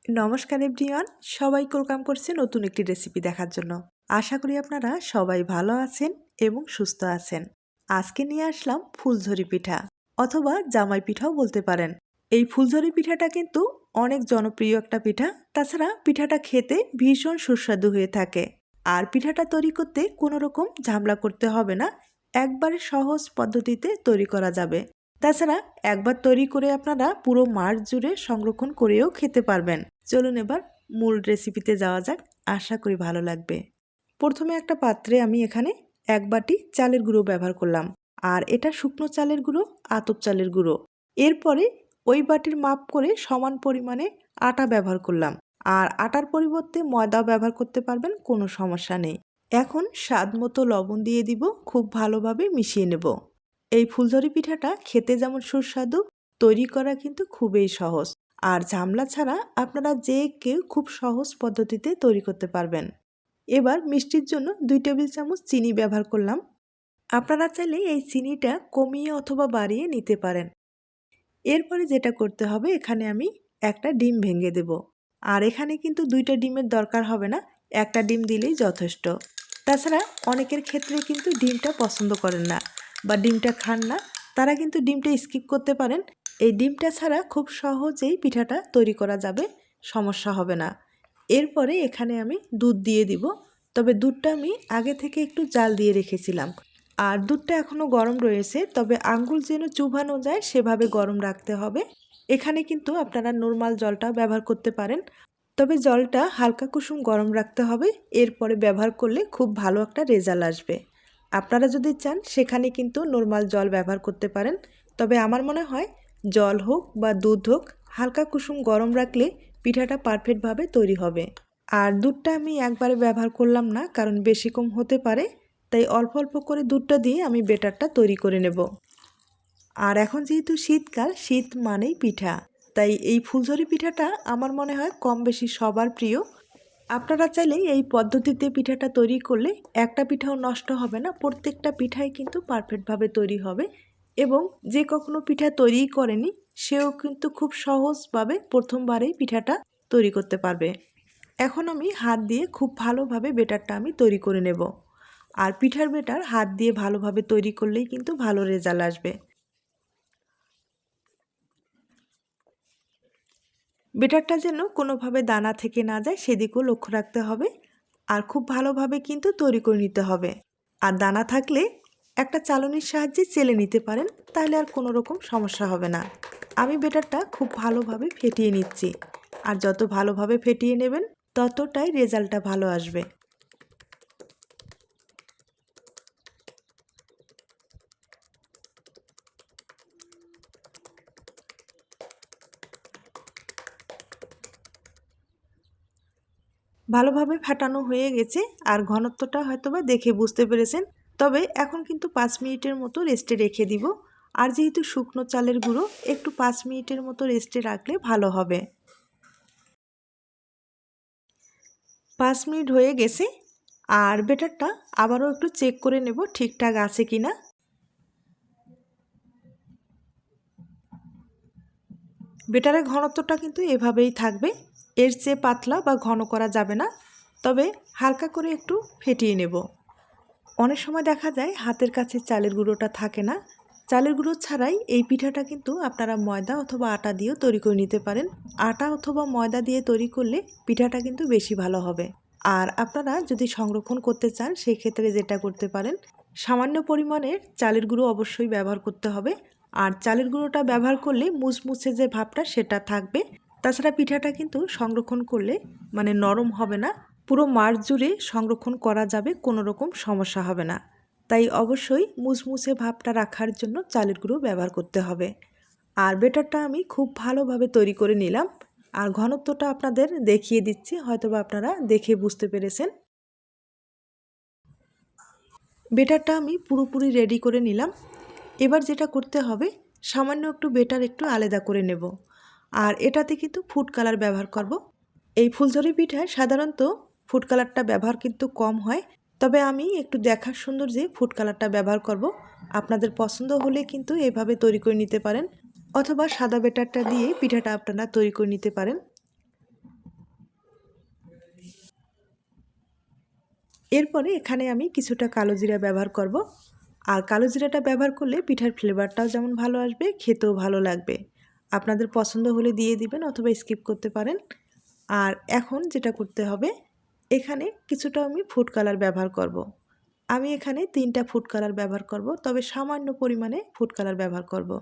নমস্কার এভরিওয়ান, সবাই ওয়েলকাম করছে নতুন একটি রেসিপি দেখার জন্য। আশা করি আপনারা সবাই ভালো আছেন এবং সুস্থ আছেন। আজকে নিয়ে আসলাম ফুলঝুরি পিঠা অথবা জামাই পিঠাও বলতে পারেন। এই ফুলঝুরি পিঠাটা কিন্তু অনেক জনপ্রিয় একটা পিঠা। তাছাড়া পিঠাটা খেতে ভীষণ সুস্বাদু হয়ে থাকে। আর পিঠাটা তৈরি করতে কোনো রকম ঝামেলা করতে হবে না, একবারে সহজ পদ্ধতিতে তৈরি করা যাবে। তাছাড়া একবার তৈরি করে আপনারা পুরো মাস জুড়ে সংরক্ষণ করেও খেতে পারবেন। চলুন এবার মূল রেসিপিতে যাওয়া যাক, আশা করি ভালো লাগবে। প্রথমে একটা পাত্রে আমি এখানে 1 বাটি চালের গুঁড়ো ব্যবহার করলাম। আর এটা শুকনো চালের গুঁড়ো, আতপ চালের গুঁড়ো। এরপরে ওই বাটির মাপ করে সমান পরিমাণে আটা ব্যবহার করলাম। আর আটার পরিবর্তে ময়দাও ব্যবহার করতে পারবেন, কোনো সমস্যা নেই। এখন স্বাদ মতো লবণ দিয়ে দিব, খুব ভালোভাবে মিশিয়ে নেব। এই ফুলঝুরি পিঠাটা খেতে যেমন সুস্বাদু, তৈরি করা কিন্তু খুবই সহজ। আর ঝামেলা ছাড়া আপনারা যে কেউ খুব সহজ পদ্ধতিতে তৈরি করতে পারবেন। এবার মিষ্টির জন্য 2 টেবিল চামচ চিনি ব্যবহার করলাম। আপনারা চাইলে এই চিনিটা কমিয়ে অথবা বাড়িয়ে নিতে পারেন। এরপরে যেটা করতে হবে, এখানে আমি একটা ডিম ভেঙে দেব। আর এখানে কিন্তু 2টা ডিমের দরকার হবে না, একটা ডিম দিলেই যথেষ্ট। তাছাড়া অনেকের ক্ষেত্রে কিন্তু ডিমটা পছন্দ করেন না বা ডিমটা খান না, তারা কিন্তু ডিমটা স্কিপ করতে পারেন। এই ডিমটা ছাড়া খুব সহজেই পিঠাটা তৈরি করা যাবে, সমস্যা হবে না। এরপরে এখানে আমি দুধ দিয়ে দিব, তবে দুধটা আমি আগে থেকে একটু জাল দিয়ে রেখেছিলাম। আর দুধটা এখনও গরম রয়েছে, তবে আঙ্গুল যেন চুবানো যায় সেভাবে গরম রাখতে হবে। এখানে কিন্তু আপনারা নর্মাল জলটা ব্যবহার করতে পারেন, তবে জলটা হালকা কুসুম গরম রাখতে হবে। এরপরে ব্যবহার করলে খুব ভালো একটা রেজাল্ট আসবে। আপনারা যদি চান সেখানে কিন্তু নর্মাল জল ব্যবহার করতে পারেন, তবে আমার মনে হয় জল হোক বা দুধ হোক, হালকা কুসুম গরম রাখলে পিঠাটা পারফেক্টভাবে তৈরি হবে। আর দুধটা আমি একবারে ব্যবহার করলাম না, কারণ বেশি কম হতে পারে, তাই অল্প অল্প করে দুধটা দিয়ে আমি বেটারটা তৈরি করে নেব। আর এখন যেহেতু শীতকাল, শীত মানেই পিঠা, তাই এই ফুলঝুরি পিঠাটা আমার মনে হয় কম বেশি সবার প্রিয়। আপনারা চাইলে এই পদ্ধতিতে পিঠাটা তৈরি করলে একটা পিঠাও নষ্ট হবে না, প্রত্যেকটা পিঠাই কিন্তু পারফেক্টভাবে তৈরি হবে। এবং যে কখনো পিঠা তৈরিই করেনি সেও কিন্তু খুব সহজভাবে প্রথমবারেই পিঠাটা তৈরি করতে পারবে। এখন আমি হাত দিয়ে খুব ভালোভাবে বেটারটা আমি তৈরি করে নেব। আর পিঠার বেটার হাত দিয়ে ভালোভাবে তৈরি করলেই কিন্তু ভালো রেজাল্ট আসবে। বেটারটা যেন কোনোভাবে দানা থেকে না যায় সেদিকেও লক্ষ্য রাখতে হবে। আর খুব ভালোভাবে কিন্তু তৈরি করে নিতে হবে। আর দানা থাকলে একটা চালনির সাহায্যে চেলে নিতে পারেন, তাহলে আর কোনো রকম সমস্যা হবে না। আমি বেটারটা খুব ভালোভাবে ফেটিয়ে নিচ্ছি। আর যত ভালোভাবে ফেটিয়ে নেবেন ততটাই রেজাল্টটা ভালো আসবে। ভালোভাবে ফাটানো হয়ে গেছে। আর ঘনত্বটা হয়তোবা দেখে বুঝতে পেরেছেন। তবে এখন কিন্তু 5 মিনিটের মতো রেস্টে রেখে দিব। আর যেহেতু শুকনো চালের গুঁড়ো, একটু 5 মিনিটের মতো রেস্টে রাখলে ভালো হবে। 5 মিনিট হয়ে গেছে। আর বেটারটা আবারও একটু চেক করে নেব ঠিকঠাক আছে কিনা। বেটারের ঘনত্বটা কিন্তু এভাবেই থাকবে, এর চেয়ে পাতলা বা ঘন করা যাবে না। তবে হালকা করে একটু ফেটিয়ে নেব। অনেক সময় দেখা যায় হাতের কাছে চালের গুঁড়োটা থাকে না। চালের গুঁড়ো ছাড়াই এই পিঠাটা কিন্তু আপনারা ময়দা অথবা আটা দিয়েও তৈরি করে নিতে পারেন। আটা অথবা ময়দা দিয়ে তৈরি করলে পিঠাটা কিন্তু বেশি ভালো হবে। আর আপনারা যদি সংরক্ষণ করতে চান সেক্ষেত্রে যেটা করতে পারেন, সামান্য পরিমাণের চালের গুঁড়ো অবশ্যই ব্যবহার করতে হবে। আর চালের গুঁড়োটা ব্যবহার করলে মুচমুচে যে ভাবটা সেটা থাকবে। তাছাড়া পিঠাটা কিন্তু সংরক্ষণ করলে মানে নরম হবে না, পুরো মাস জুড়ে সংরক্ষণ করা যাবে, কোনো রকম সমস্যা হবে না। তাই অবশ্যই মুচমুচে ভাবটা রাখার জন্য চালের গুঁড়ো ব্যবহার করতে হবে। আর বেটারটা আমি খুব ভালোভাবে তৈরি করে নিলাম। আর ঘনত্বটা আপনাদের দেখিয়ে দিচ্ছি, হয়তোবা আপনারা দেখে বুঝতে পেরেছেন। বেটারটা আমি পুরোপুরি রেডি করে নিলাম। এবার যেটা করতে হবে, সামান্য একটু বেটার একটু আলাদা করে নেব। আর এটাতে কিন্তু ফুড কালার ব্যবহার করব। এই ফুলঝুরি পিঠায় সাধারণত ফুড কালারটা ব্যবহার কিন্তু কম হয়, তবে আমি একটু দেখার সৌন্দর্যে ফুড কালারটা ব্যবহার করব। আপনাদের পছন্দ হলে কিন্তু এভাবে তৈরি করে নিতে পারেন, অথবা সাদা বেটারটা দিয়ে পিঠাটা আপনারা তৈরি করে নিতে পারেন। এরপরে এখানে আমি কিছুটা কালো জিরা ব্যবহার করব। আর কালো জিরাটা ব্যবহার করলে পিঠার ফ্লেভারটাও যেমন ভালো আসবে, খেতেও ভালো লাগবে। আপনাদের পছন্দ হলে দিয়ে দিবেন অথবা স্কিপ করতে পারেন। আর এখন যেটা করতে হবে, এখানে কিছুটা আমি ফুড কালার ব্যবহার করব। আমি এখানে 3টা ফুড কালার ব্যবহার করব, তবে সামান্য পরিমাণে ফুড কালার ব্যবহার করব।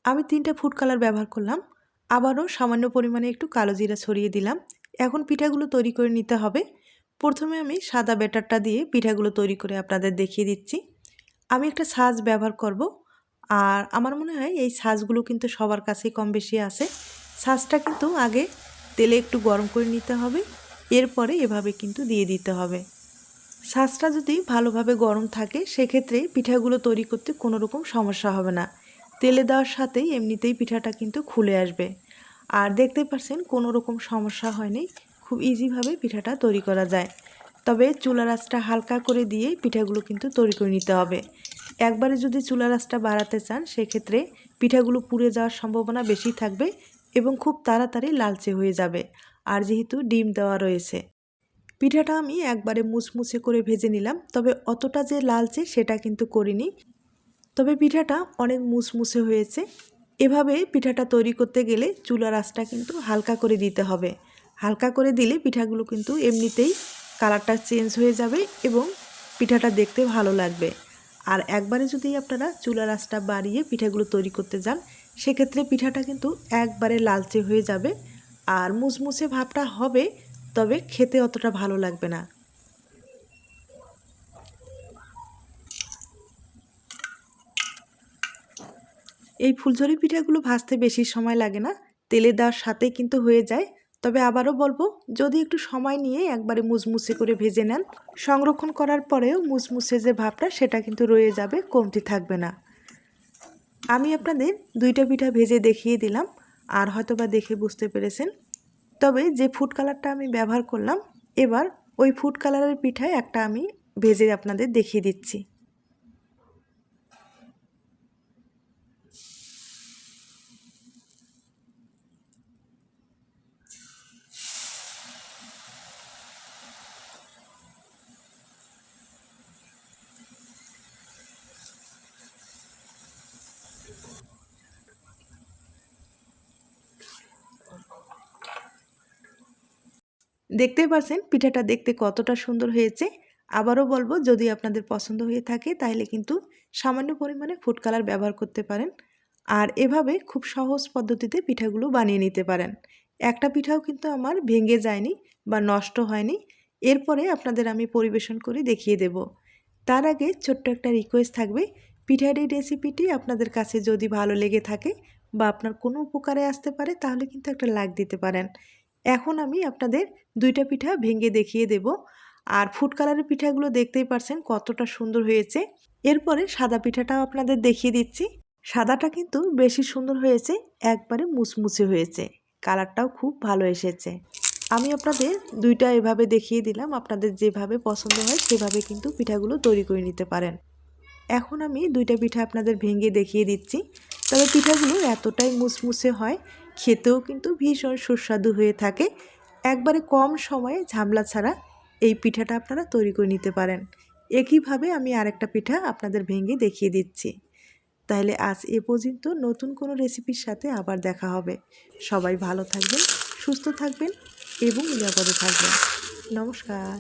আমি 3টা ফুড কালার ব্যবহার করলাম। আবারও সামান্য পরিমাণে একটু কালো জিরা ছড়িয়ে দিলাম। এখন পিঠাগুলো তৈরি করে নিতে হবে। প্রথমে আমি সাদা ব্যাটারটা দিয়ে পিঠাগুলো তৈরি করে আপনাদের দেখিয়ে দিচ্ছি। আমি একটা ছাঁচ ব্যবহার করব। আর আমার মনে হয় এই ছাঁচগুলো কিন্তু সবার কাছেই কম বেশি আছে। ছাঁচটা কিন্তু আগে তেলে একটু গরম করে নিতে হবে, এরপরে এভাবে কিন্তু দিয়ে দিতে হবে। ছাঁচটা যদি ভালোভাবে গরম থাকে সেক্ষেত্রে পিঠাগুলো তৈরি করতে কোনো রকম সমস্যা হবে না। তেলে দেওয়ার সাথেই এমনিতেই পিঠাটা কিন্তু খুলে আসবে। আর দেখতেই পাচ্ছেন কোনো রকম সমস্যা হয়নি, খুব ইজিভাবে পিঠাটা তৈরি করা যায়। তবে চুলার আঁচটা হালকা করে দিয়ে পিঠাগুলো কিন্তু তৈরি করে নিতে হবে। একবারে যদি চুলার আঁচটা বাড়াতে চান সেক্ষেত্রে পিঠাগুলো পুড়ে যাওয়ার সম্ভাবনা বেশি থাকবে এবং খুব তাড়াতাড়ি লালচে হয়ে যাবে। আর যেহেতু ডিম দেওয়া রয়েছে, পিঠাটা আমি একবারে মুচমুচে করে ভেজে নিলাম, তবে অতটা যে লালচে সেটা কিন্তু করিনি। তবে পিঠাটা অনেক মুচমুচে হয়েছে। এভাবে পিঠাটা তৈরি করতে গেলে চুলার আঁচটা কিন্তু হালকা করে দিতে হবে। হালকা করে দিলে পিঠাগুলো কিন্তু এমনিতেই কালারটা চেঞ্জ হয়ে যাবে এবং পিঠাটা দেখতে ভালো লাগবে। আর একবারে যদি আপনারা চুলার আঁচটা বাড়িয়ে পিঠাগুলো তৈরি করতে যান সেক্ষেত্রে পিঠাটা কিন্তু একবারে লালচে হয়ে যাবে আর মুচমুচে ভাবটা হবে, তবে খেতে অতটা ভালো লাগবে না। এই ফুলঝুরি পিঠাগুলো ভাজতে বেশি সময় লাগে না, তেলে দেওয়ার সাথেই কিন্তু হয়ে যায়। তবে আবারও বলবো, যদি একটু সময় নিয়ে একবারে মুচমুচে করে ভেজে নেন, সংরক্ষণ করার পরেও মুচমুচে যে ভাবটা সেটা কিন্তু রয়ে যাবে, কমতি থাকবে না। আমি আপনাদের 2টা পিঠা ভেজে দেখিয়ে দিলাম, আর হয়তোবা দেখে বুঝতে পেরেছেন। তবে যে ফুড কালারটা আমি ব্যবহার করলাম, এবার ওই ফুড কালারের পিঠায় একটা আমি ভেজে আপনাদের দেখিয়ে দিচ্ছি। দেখতেই পাচ্ছেন পিঠাটা দেখতে কতটা সুন্দর হয়েছে। আবারও বলবো, যদি আপনাদের পছন্দ হয়ে থাকে তাহলে কিন্তু সামান্য পরিমাণে ফুড কালার ব্যবহার করতে পারেন। আর এভাবে খুব সহজ পদ্ধতিতে পিঠাগুলো বানিয়ে নিতে পারেন। একটা পিঠাও কিন্তু আমার ভেঙে যায়নি বা নষ্ট হয়নি। এরপরে আপনাদের আমি পরিবেশন করে দেখিয়ে দেব। তার আগে ছোট্ট একটা রিকোয়েস্ট থাকবে, পিঠার এই রেসিপিটি আপনাদের কাছে যদি ভালো লেগে থাকে বা আপনার কোনো উপকারে আসতে পারে তাহলে কিন্তু একটা লাইক দিতে পারেন। এখন আমি আপনাদের 2টা পিঠা ভেঙে দেখিয়ে দেব। আর ফুড কালারের পিঠাগুলো দেখতেই পারছেন কতটা সুন্দর হয়েছে। এরপরে সাদা পিঠাটাও আপনাদের দেখিয়ে দিচ্ছি। সাদাটা কিন্তু বেশি সুন্দর হয়েছে, একবারে মুচমুচে হয়েছে, কালারটাও খুব ভালো এসেছে। আমি আপনাদের 2টা এভাবে দেখিয়ে দিলাম, আপনাদের যেভাবে পছন্দ হয় সেভাবে কিন্তু পিঠাগুলো তৈরি করে নিতে পারেন। এখন আমি 2টা পিঠা আপনাদের ভেঙে দেখিয়ে দিচ্ছি। তবে পিঠাগুলো এতটাই মুচমুচে হয়, খেতেও কিন্তু ভীষণ সুস্বাদু হয়ে থাকে। একবারে কম সময়ে ঝামেলা ছাড়া এই পিঠাটা আপনারা তৈরি করে নিতে পারেন। একইভাবে আমি আরেকটা পিঠা আপনাদের ভেঙে দেখিয়ে দিচ্ছি। তাহলে আজ এ পর্যন্ত, নতুন কোনো রেসিপির সাথে আবার দেখা হবে। সবাই ভালো থাকবেন, সুস্থ থাকবেন এবং নিরাপদে থাকবেন। নমস্কার।